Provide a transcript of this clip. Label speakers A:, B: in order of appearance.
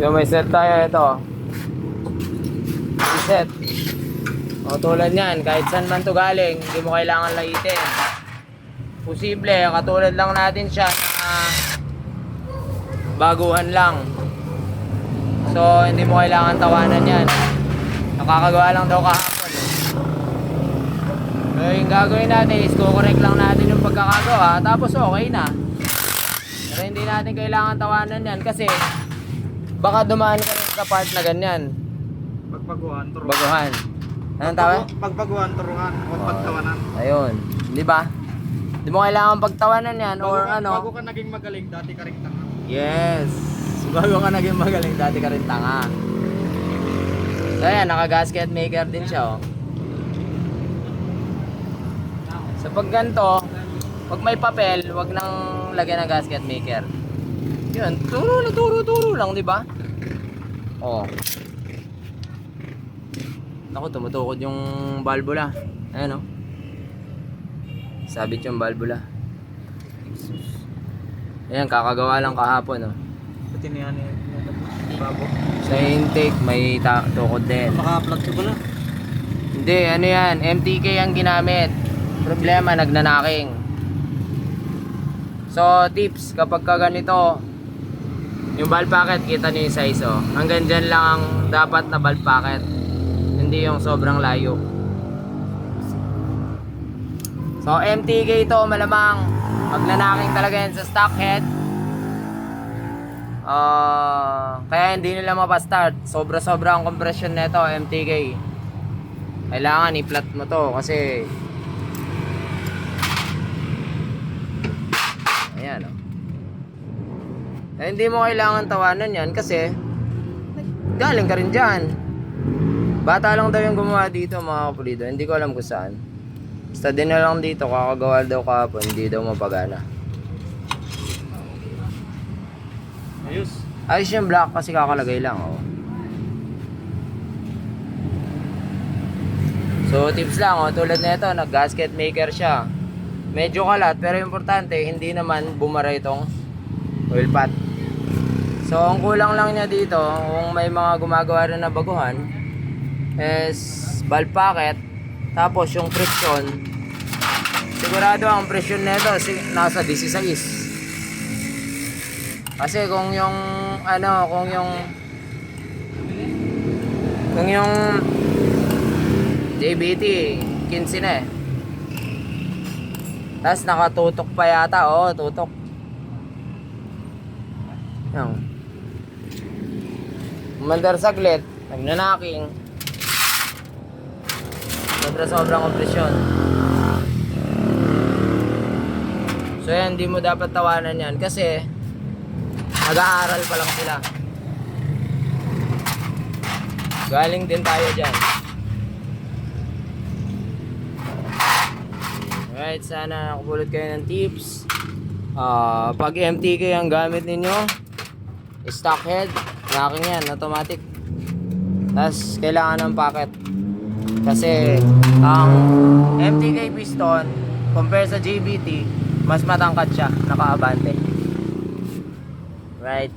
A: Yung may set tayo ito. Set. O tulad yan, kahit saan man to galing, hindi mo kailangan laitin. Posible, katulad lang natin siya na baguhan lang. So, hindi mo kailangan tawanan yan. Nakakagawa lang daw kahapon. So, yung gagawin natin is kukorek lang natin yung pagkakagawa, tapos okay na. Pero hindi natin kailangan tawanan yan kasi baka dumaan ka rin sa part na ganyan.
B: Pagbaguhan, turuan.
A: Baguhan. Anong tawag?
B: Pagbaguhan, turuan. O pagtawanan.
A: Ayun. Di ba? Di mo kailangan pagtawanan yan or ano.
B: Bago ka naging magaling, dati ka rin tanga.
A: Yes. Bago ka naging magaling, dati ka rin tanga. So ayan, naka-gasket maker din siya, oh. So pag ganito, pag may papel, wag nang lagyan ng gasket maker. Yun, turo lang, di ba? Oh. Naku, tumutukod yung valvula. Ayan, oh. Sabit yung valvula. Ayan, kakagawa lang kahapon, oh.
B: Pati niya ni babo.
A: Sa intake, may tukod din.
B: Naka-plug siya pala.
A: Hindi, ano yan, MTK ang ginamit. Problema, nagnanaking. So, tips, kapag ka ganito, yung valve packet, kita niyo yung size, oh. Hanggang dyan lang ang dapat na valve packet. Hindi yung sobrang layo. So, MTK ito, malamang. Magnanaking talaga yan sa stock head. Kaya hindi nila mapastart. Sobra-sobra ang compression nito, MTK. Kailangan i-flat mo to kasi ayan, oh. Eh, hindi mo kailangan tawanan yan kasi galing ka rin dyan. Bata lang daw yung gumawa dito, mga kapulido. Hindi ko alam kung saan. Basta din na lang dito, kakagawa daw kahapon, hindi daw mapagana.
B: Ayos.
A: Ayos yung black kasi kakalagay lang, oh. So tips lang, oh, tulad nito, nag-gasket maker siya. Medyo kalat pero importante hindi naman bumara itong oil pan. So ang kulang lang niya dito, kung may mga gumagawa rin na baguhan, is valve packet, tapos yung friction. Sigurado ang presyon nito nasa 16. Kasi kung yung ano, kung yung JBT 15 na eh. Tapos nakatutok pa yata, oh, tutok. Yan. Umandar saglit, nagnanaking. Sobrang kompresyon. So yan, hindi mo dapat tawanan yan kasi nag-aaral pa lang sila. Galing din tayo dyan. Alright, sana nakapulot kayo ng tips. Pag MTK ang gamit ninyo, stock head, knocking yan, automatic. Tapos kailangan ng packet. Kasi ang MTK piston compare sa JBT, mas matangkad siya, naka-abante. Right.